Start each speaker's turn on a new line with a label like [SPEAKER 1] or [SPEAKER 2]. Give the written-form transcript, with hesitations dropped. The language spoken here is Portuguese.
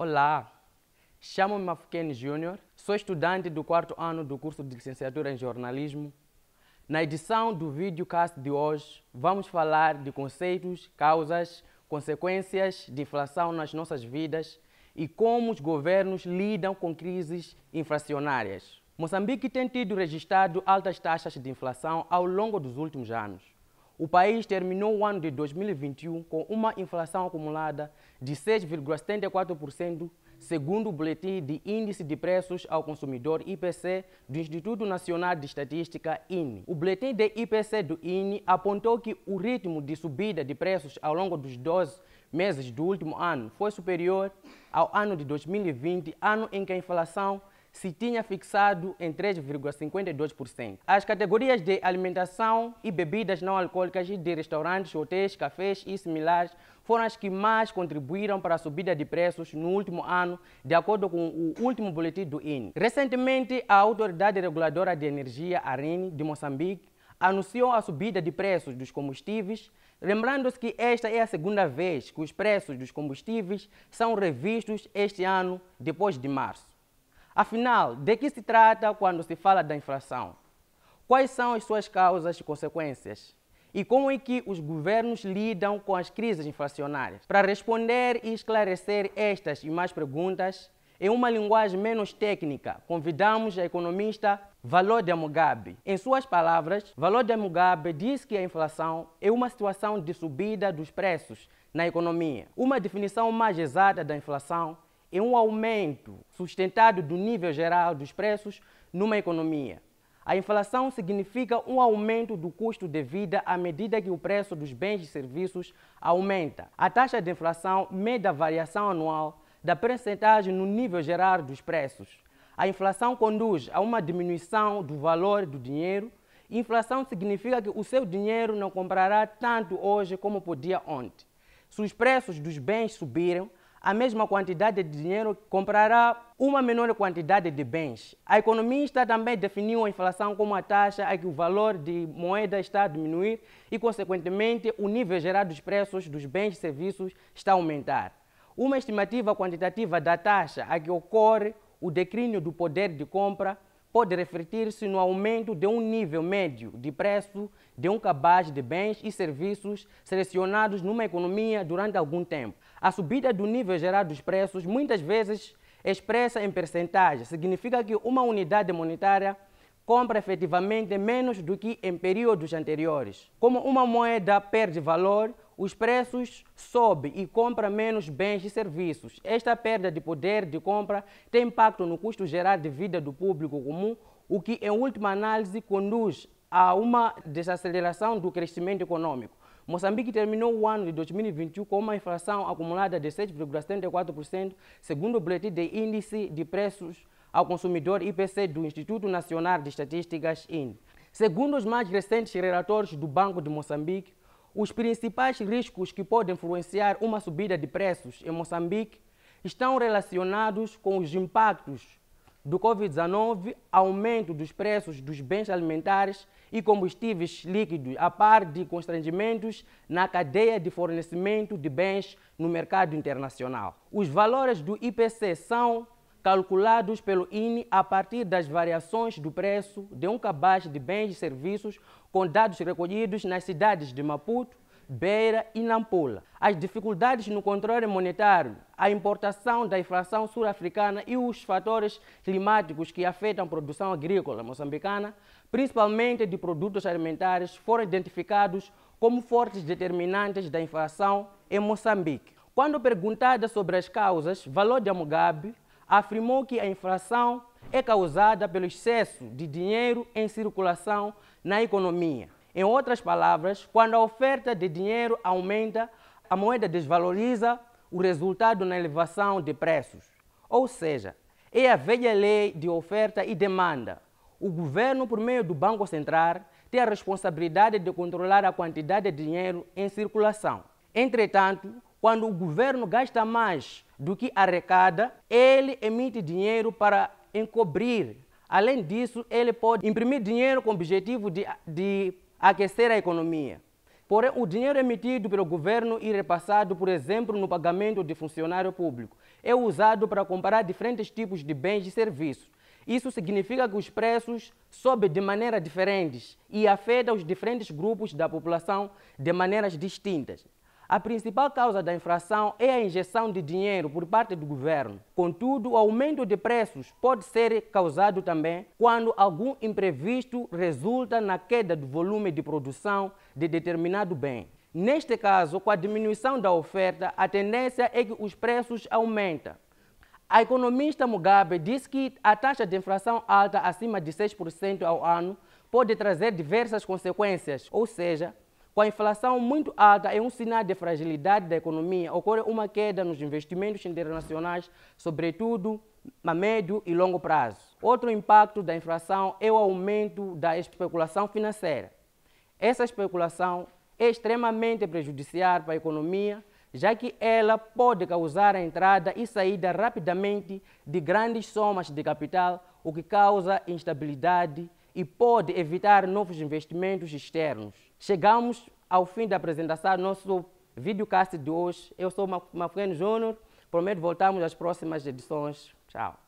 [SPEAKER 1] Olá, chamo-me Mafuken Júnior, sou estudante do 4º ano do curso de licenciatura em jornalismo. Na edição do videocast de hoje, vamos falar de conceitos, causas, consequências de inflação nas nossas vidas e como os governos lidam com crises inflacionárias. Moçambique tem tido registrado altas taxas de inflação ao longo dos últimos anos. O país terminou o ano de 2021 com uma inflação acumulada de 6,74%, segundo o Boletim de Índice de Preços ao Consumidor IPC do Instituto Nacional de Estatística INE. O Boletim de IPC do INE apontou que o ritmo de subida de preços ao longo dos 12 meses do último ano foi superior ao ano de 2020, ano em que a inflação se tinha fixado em 3,52%. As categorias de alimentação e bebidas não alcoólicas e de restaurantes, hotéis, cafés e similares foram as que mais contribuíram para a subida de preços no último ano, de acordo com o último boletim do INE. Recentemente, a Autoridade Reguladora de Energia, AREN, de Moçambique, anunciou a subida de preços dos combustíveis, lembrando-se que esta é a segunda vez que os preços dos combustíveis são revistos este ano, depois de março. Afinal, de que se trata quando se fala da inflação? Quais são as suas causas e consequências? E como é que os governos lidam com as crises inflacionárias? Para responder e esclarecer estas e mais perguntas, em uma linguagem menos técnica, convidamos a economista Valode Mugabe. Em suas palavras, Valode Mugabe diz que a inflação é uma situação de subida dos preços na economia. Uma definição mais exata da inflação é um aumento sustentado do nível geral dos preços numa economia. A inflação significa um aumento do custo de vida à medida que o preço dos bens e serviços aumenta. A taxa de inflação mede a variação anual da percentagem no nível geral dos preços. A inflação conduz a uma diminuição do valor do dinheiro. Inflação significa que o seu dinheiro não comprará tanto hoje como podia ontem. Se os preços dos bens subirem, a mesma quantidade de dinheiro comprará uma menor quantidade de bens. A economista também definiu a inflação como a taxa a que o valor de moeda está a diminuir e, consequentemente, o nível geral dos preços dos bens e serviços está a aumentar. Uma estimativa quantitativa da taxa a que ocorre o declínio do poder de compra pode refletir-se no aumento de um nível médio de preço de um cabaz de bens e serviços selecionados numa economia durante algum tempo. A subida do nível geral dos preços, muitas vezes expressa em percentagem, significa que uma unidade monetária compra efetivamente menos do que em períodos anteriores. Como uma moeda perde valor, os preços sobem e compram menos bens e serviços. Esta perda de poder de compra tem impacto no custo geral de vida do público comum, o que, em última análise, conduz a uma desaceleração do crescimento econômico. Moçambique terminou o ano de 2021 com uma inflação acumulada de 7,74%, segundo o Boletim de Índice de Preços ao Consumidor IPC do Instituto Nacional de Estatísticas INE. Segundo os mais recentes relatórios do Banco de Moçambique, os principais riscos que podem influenciar uma subida de preços em Moçambique estão relacionados com os impactos do Covid-19, aumento dos preços dos bens alimentares e combustíveis líquidos, a par de constrangimentos na cadeia de fornecimento de bens no mercado internacional. Os valores do IPC são calculados pelo INE a partir das variações do preço de um cabaz de bens e serviços com dados recolhidos nas cidades de Maputo, Beira e Nampula. As dificuldades no controle monetário, a importação da inflação sul-africana e os fatores climáticos que afetam a produção agrícola moçambicana, principalmente de produtos alimentares, foram identificados como fortes determinantes da inflação em Moçambique. Quando perguntada sobre as causas, Valode Mugabe afirmou que a inflação é causada pelo excesso de dinheiro em circulação na economia. Em outras palavras, quando a oferta de dinheiro aumenta, a moeda desvaloriza, o resultado na elevação de preços. Ou seja, é a velha lei de oferta e demanda. O governo, por meio do Banco Central, tem a responsabilidade de controlar a quantidade de dinheiro em circulação. Entretanto, quando o governo gasta mais do que arrecada, ele emite dinheiro para encobrir. Além disso, ele pode imprimir dinheiro com o objetivo de aquecer a economia. Porém, o dinheiro emitido pelo governo e repassado, por exemplo, no pagamento de funcionário público, é usado para comprar diferentes tipos de bens e serviços. Isso significa que os preços sobem de maneiras diferentes e afetam os diferentes grupos da população de maneiras distintas. A principal causa da inflação é a injeção de dinheiro por parte do governo. Contudo, o aumento de preços pode ser causado também quando algum imprevisto resulta na queda do volume de produção de determinado bem. Neste caso, com a diminuição da oferta, a tendência é que os preços aumentem. A economista Mugabe disse que a taxa de inflação alta acima de 6% ao ano pode trazer diversas consequências, ou seja, com a inflação muito alta é um sinal de fragilidade da economia, ocorre uma queda nos investimentos internacionais, sobretudo a médio e longo prazo. Outro impacto da inflação é o aumento da especulação financeira. Essa especulação é extremamente prejudicial para a economia, já que ela pode causar a entrada e saída rapidamente de grandes somas de capital, o que causa instabilidade e pode evitar novos investimentos externos. Chegamos ao fim da apresentação do nosso videocast de hoje. Eu sou Mafukeni Júnior, prometo voltarmos às próximas edições. Tchau.